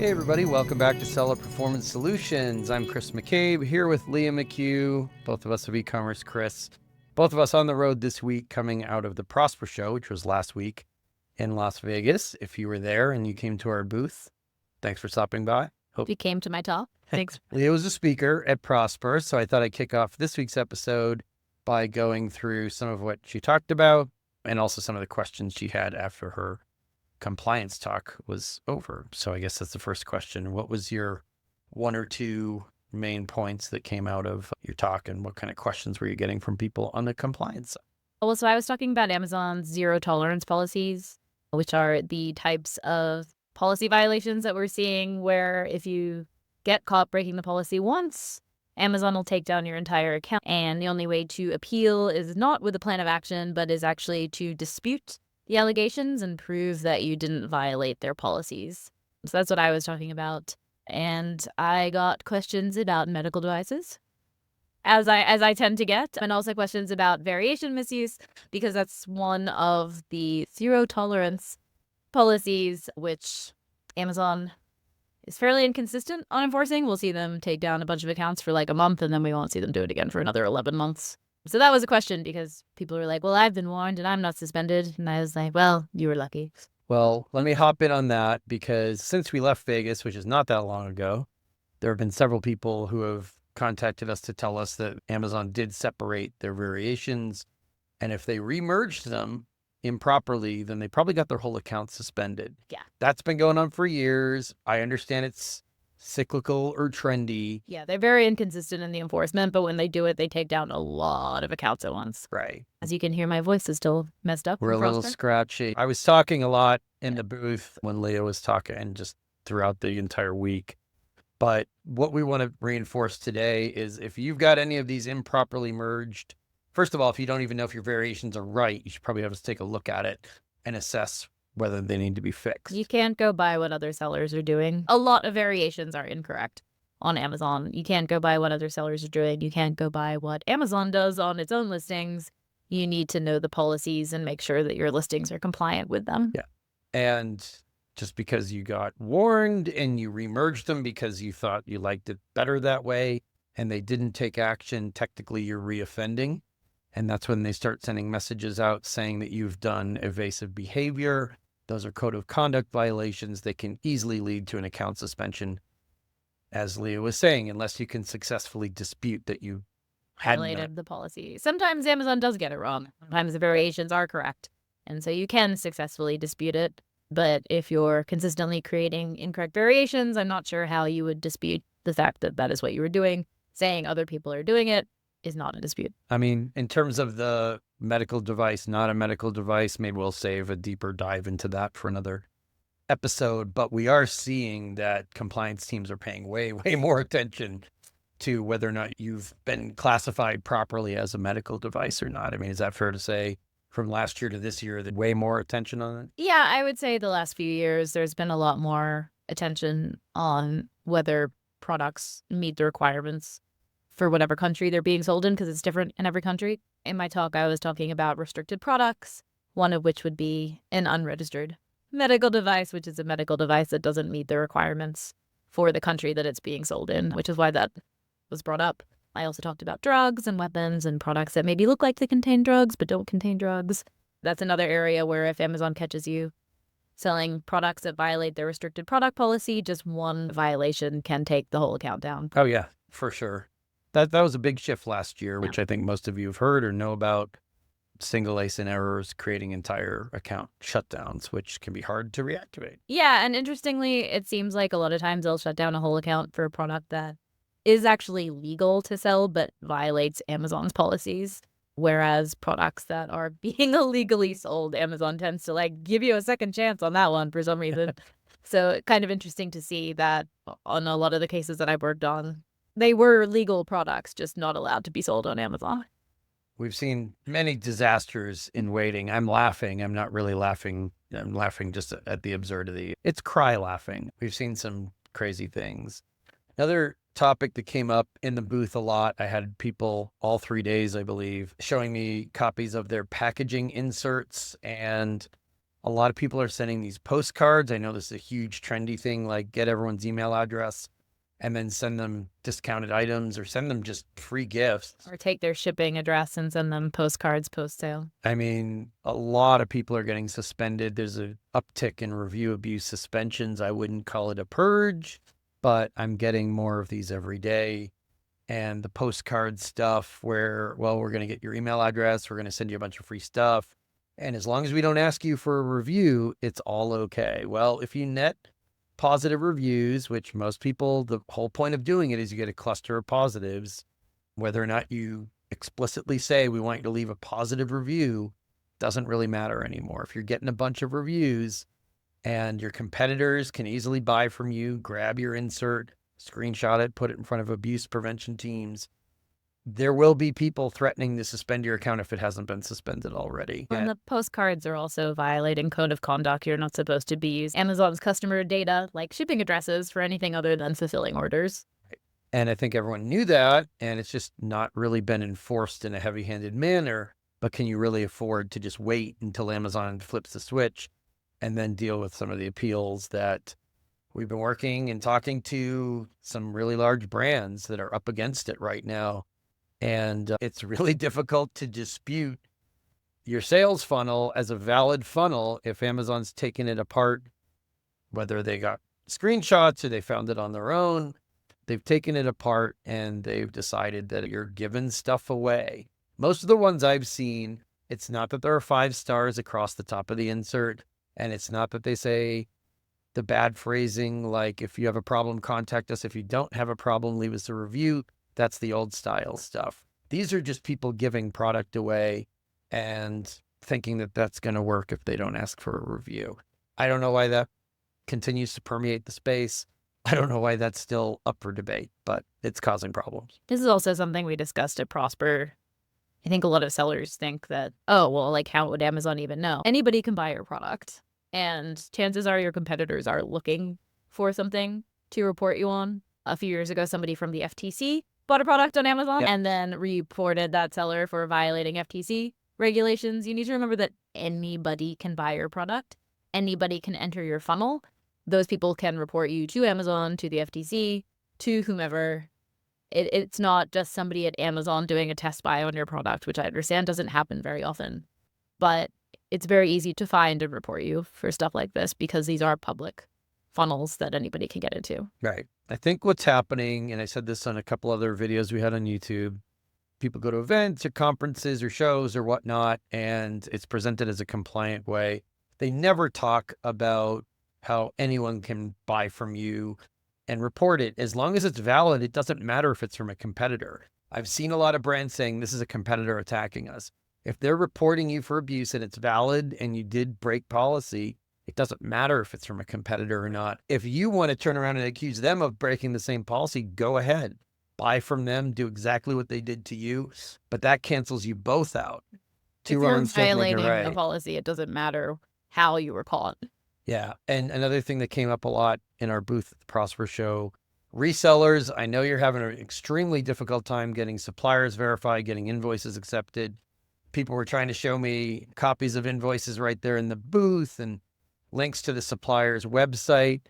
Hey everybody, welcome back to Seller Performance Solutions. I'm Chris McCabe here with Leah McHugh, both of us of e-commerce Chris. Both of us on the road this week coming out of the Prosper Show, which was last week in Las Vegas. If you were there and you came to our booth, thanks for stopping by. Hope you came to my talk. Thanks. Leah was a speaker at Prosper, so I thought I'd kick off this week's episode by going through some of what she talked about and also some of the questions she had after her compliance talk was over. So I guess that's the first question. What was your one or two main points that came out of your talk, and what kind of questions were you getting from people on the compliance side? Well, so I was talking about Amazon's zero tolerance policies, which are the types of policy violations that we're seeing where if you get caught breaking the policy once, Amazon will take down your entire account. And the only way to appeal is not with a plan of action, but is actually to dispute the allegations and prove that you didn't violate their policies. So that's what I was talking about. And I got questions about medical devices, as I tend to get, and also questions about variation misuse, because that's one of the zero tolerance policies, which Amazon is fairly inconsistent on enforcing. We'll see them take down a bunch of accounts for like a month, and then we won't see them do it again for another 11 months. So that was a question because people were like, well, I've been warned and I'm not suspended. And I was like, well, you were lucky. Well, let me hop in on that because since we left Vegas, which is not that long ago, there have been several people who have contacted us to tell us that Amazon did separate their variations. And if they remerged them improperly, then they probably got their whole account suspended. Yeah. That's been going on for years. I understand it's cyclical or trendy. Yeah, they're very inconsistent in the enforcement, but when they do it, they take down a lot of accounts at once. Right. As you can hear, my voice is still messed up. We're a little scratchy. I was talking a lot in the booth when Leah was talking and just throughout the entire week. But what we want to reinforce today is if you've got any of these improperly merged, first of all, if you don't even know if your variations are right, you should probably have to take a look at it and assess whether they need to be fixed. You can't go by what other sellers are doing. A lot of variations are incorrect on Amazon. You can't go by what other sellers are doing. You can't go by what Amazon does on its own listings. You need to know the policies and make sure that your listings are compliant with them. Yeah. And just because you got warned and you remerged them because you thought you liked it better that way and they didn't take action, technically you're reoffending. And that's when they start sending messages out saying that you've done evasive behavior. Those are code of conduct violations that can easily lead to an account suspension, as Leah was saying, unless you can successfully dispute that you violated the policy. Sometimes Amazon does get it wrong. Sometimes the variations are correct. And so you can successfully dispute it. But if you're consistently creating incorrect variations, I'm not sure how you would dispute the fact that that is what you were doing. Saying other people are doing it is not a dispute. I mean, in terms of the medical device, not a medical device, maybe we'll save a deeper dive into that for another episode. But we are seeing that compliance teams are paying way more attention to whether or not you've been classified properly as a medical device or not. I mean, is that fair to say? From last year to this year, that way more attention on it? Yeah, I would say the last few years, there's been a lot more attention on whether products meet the requirements for whatever country they're being sold in, because it's different in every country. In my talk, I was talking about restricted products, one of which would be an unregistered medical device, which is a medical device that doesn't meet the requirements for the country that it's being sold in, which is why that was brought up. I also talked about drugs and weapons and products that maybe look like they contain drugs but don't contain drugs. That's another area where if Amazon catches you selling products that violate their restricted product policy, just one violation can take the whole account down. Oh, yeah, for sure. That was a big shift last year, which I think most of you have heard or know about. Single ASIN errors creating entire account shutdowns, which can be hard to reactivate. Yeah, and interestingly, it seems like a lot of times they'll shut down a whole account for a product that is actually legal to sell but violates Amazon's policies. Whereas products that are being illegally sold, Amazon tends to like give you a second chance on that one for some reason. So kind of interesting to see that on a lot of the cases that I've worked on, they were legal products, just not allowed to be sold on Amazon. We've seen many disasters in waiting. I'm laughing. I'm not really laughing. I'm laughing just at the absurdity. It's cry laughing. We've seen some crazy things. Another topic that came up in the booth a lot, I had people all 3 days, I believe, showing me copies of their packaging inserts and A lot of people are sending these postcards. I know this is a huge trendy thing, like get everyone's email address and then send them discounted items or send them just free gifts. Or take their shipping address and send them postcards post-sale. I mean, a lot of people are getting suspended. There's an uptick in review abuse suspensions. I wouldn't call it a purge, but I'm getting more of these every day. And the postcard stuff where, well, we're going to get your email address. We're going to send you a bunch of free stuff. And as long as we don't ask you for a review, it's all okay. Well, if you net positive reviews, which most people, the whole point of doing it is you get a cluster of positives. Whether or not you explicitly say we want you to leave a positive review doesn't really matter anymore. If you're getting a bunch of reviews and your competitors can easily buy from you, grab your insert, screenshot it, put it in front of abuse prevention teams, there will be people threatening to suspend your account if it hasn't been suspended already. And the postcards are also violating code of conduct. You're not supposed to be using Amazon's customer data, like shipping addresses, for anything other than fulfilling orders. And I think everyone knew that, and it's just not really been enforced in a heavy-handed manner. But can you really afford to just wait until Amazon flips the switch and then deal with some of the appeals that we've been working and talking to some really large brands that are up against it right now? And it's really difficult to dispute your sales funnel as a valid funnel if Amazon's taken it apart, whether they got screenshots or they found it on their own. They've taken it apart and they've decided that you're giving stuff away. Most of the ones I've seen, it's not that there are 5 stars across the top of the insert, and it's not that they say the bad phrasing like, if you have a problem, contact us. If you don't have a problem, leave us a review. That's the old style stuff. These are just people giving product away and thinking that that's going to work if they don't ask for a review. I don't know why that continues to permeate the space. I don't know why that's still up for debate, but it's causing problems. This is also something we discussed at Prosper. I think a lot of sellers think that, oh, well, like, how would Amazon even know? Anybody can buy your product. And chances are your competitors are looking for something to report you on. A few years ago, somebody from the FTC bought a product on Amazon and then reported that seller for violating FTC regulations. You need to remember that anybody can buy your product. Anybody can enter your funnel. Those people can report you to Amazon, to the FTC, to whomever. It's not just somebody at Amazon doing a test buy on your product, which I understand doesn't happen very often. But it's very easy to find and report you for stuff like this because these are public funnels that anybody can get into. Right. I think what's happening, and I said this on a couple other videos we had on YouTube, people go to events or conferences or shows or whatnot, and it's presented as a compliant way. They never talk about how anyone can buy from you and report it. As long as it's valid, it doesn't matter if it's from a competitor. I've seen a lot of brands saying this is a competitor attacking us. If they're reporting you for abuse and it's valid and you did break policy, it doesn't matter if it's from a competitor or not. If you want to turn around and accuse them of breaking the same policy, go ahead. Buy from them, do exactly what they did to you, but that cancels you both out. If you're violating a policy, it doesn't matter how you were caught. Yeah. And another thing that came up a lot in our booth at the Prosper Show, resellers, I know you're having an extremely difficult time getting suppliers verified, getting invoices accepted. People were trying to show me copies of invoices right there in the booth and links to the supplier's website.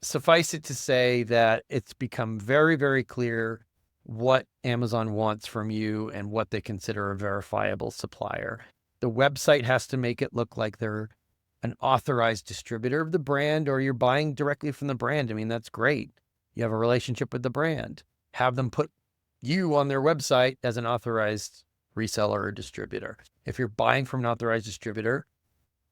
Suffice it to say that it's become very, very clear what Amazon wants from you and what they consider a verifiable supplier. The website has to make it look like they're an authorized distributor of the brand, or you're buying directly from the brand. I mean, that's great. You have a relationship with the brand. Have them put you on their website as an authorized reseller or distributor. If you're buying from an authorized distributor,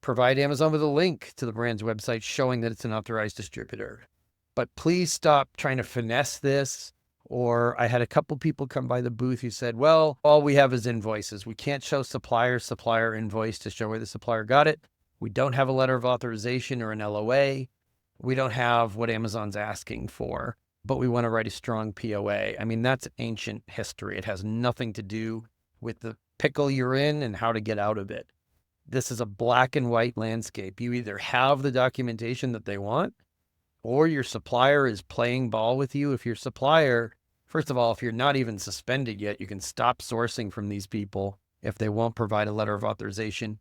provide Amazon with a link to the brand's website showing that it's an authorized distributor. But please stop trying to finesse this. Or I had a couple people come by the booth who said, well, all we have is invoices. We can't show supplier invoice to show where the supplier got it. We don't have a letter of authorization or an LOA. We don't have what Amazon's asking for, but we want to write a strong POA. I mean, that's ancient history. It has nothing to do with the pickle you're in and how to get out of it. This is a black and white landscape. You either have the documentation that they want, or your supplier is playing ball with you. If your supplier, first of all, if you're not even suspended yet, you can stop sourcing from these people if they won't provide a letter of authorization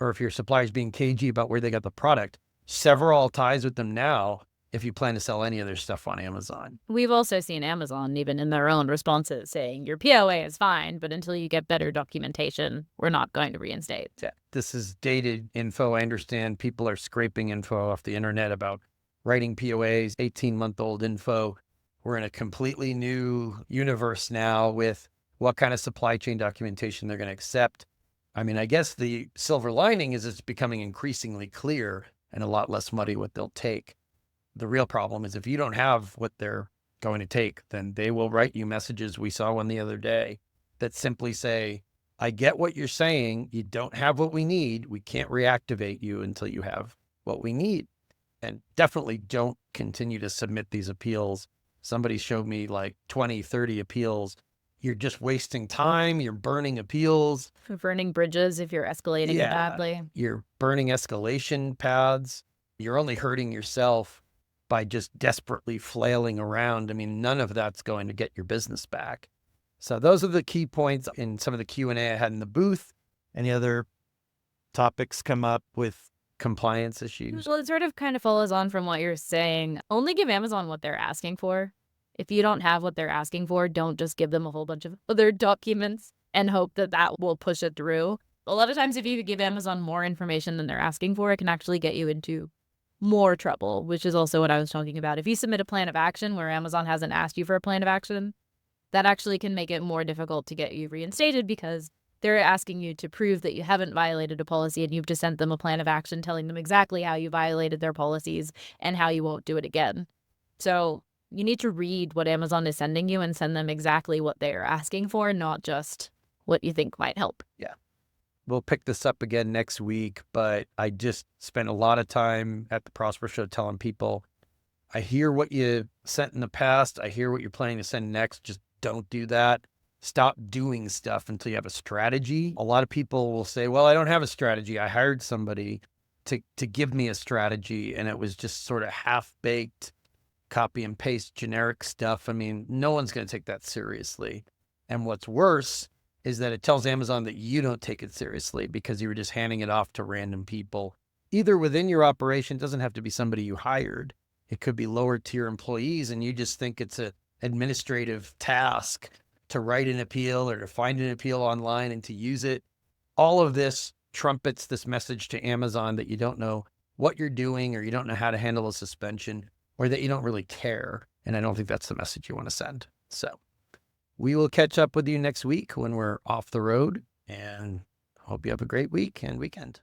or if your supplier's being cagey about where they got the product, sever all ties with them now if you plan to sell any of their stuff on Amazon. We've also seen Amazon, even in their own responses, saying your POA is fine, but until you get better documentation, we're not going to reinstate. Yeah. This is dated info. I understand people are scraping info off the internet about writing POAs, 18-month-old info. We're in a completely new universe now with what kind of supply chain documentation they're going to accept. I mean, I guess the silver lining is it's becoming increasingly clear and a lot less muddy what they'll take. The real problem is if you don't have what they're going to take, then they will write you messages. We saw one the other day that simply say, I get what you're saying. You don't have what we need. We can't reactivate you until you have what we need. And definitely don't continue to submit these appeals. Somebody showed me like 20, 30 appeals. You're just wasting time. You're burning appeals. Burning bridges if you're escalating it badly. You're burning escalation paths. You're only hurting yourself by just desperately flailing around. I mean, none of that's going to get your business back. So those are the key points in some of the Q&A I had in the booth. Any other topics come up with compliance issues? Well, it sort of kind of follows on from what you're saying. Only give Amazon what they're asking for. If you don't have what they're asking for, don't just give them a whole bunch of other documents and hope that that will push it through. A lot of times, if you give Amazon more information than they're asking for, it can actually get you into more trouble, which is also what I was talking about. If you submit a plan of action where Amazon hasn't asked you for a plan of action, that actually can make it more difficult to get you reinstated because they're asking you to prove that you haven't violated a policy and you've just sent them a plan of action telling them exactly how you violated their policies and how you won't do it again. So you need to read what Amazon is sending you and send them exactly what they are asking for, not just what you think might help. Yeah. We'll pick this up again next week, but I just spent a lot of time at the Prosper Show telling people, I hear what you sent in the past. I hear what you're planning to send next. Just don't do that. Stop doing stuff until you have a strategy. A lot of people will say, well, I don't have a strategy. I hired somebody to give me a strategy, and it was just sort of half-baked, copy and paste generic stuff. I mean, no one's going to take that seriously. And what's worse is that it tells Amazon that you don't take it seriously because you were just handing it off to random people, either within your operation. It doesn't have to be somebody you hired. It could be lower tier employees, and you just think it's an administrative task to write an appeal or to find an appeal online and to use it. All of this trumpets this message to Amazon that you don't know what you're doing, or you don't know how to handle a suspension, or that you don't really care. And I don't think that's the message you want to send. So we will catch up with you next week when we're off the road, and hope you have a great week and weekend.